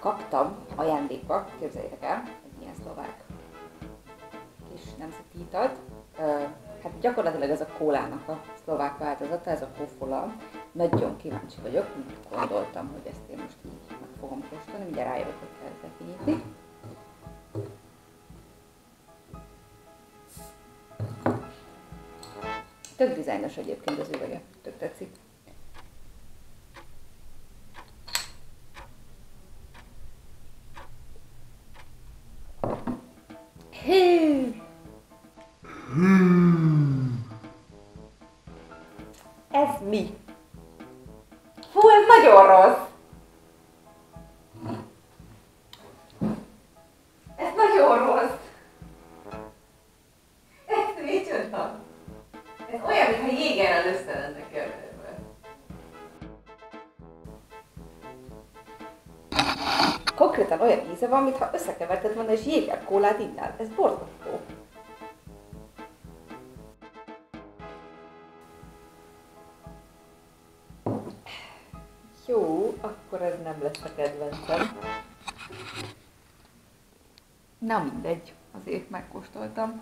kaptam ajándékba, képzeljétek el, egy ilyen szlovák kis nemzeti italt. Hát gyakorlatilag ez a kólának a szlovák változata, ez a kófola. Nagyon kíváncsi vagyok, gondoltam, hogy ezt én most így meg fogom kóstolni, mindjárt rájövök, hogy kell ezzel kinyitni. Tök dizájnos egyébként az üvege, tök tetszik. Ez mi? Fú, ez nagyon rossz! Ez nagyon rossz! Ez micsoda? Ez olyan, mintha jégerrel össze lenne keverve. Konkrétan olyan íze van, mintha összekeverted volna és jéger kólát innál. Ez borzasztó. Jó, akkor ez nem lesz a kedvencem. Na mindegy, azért megkóstoltam.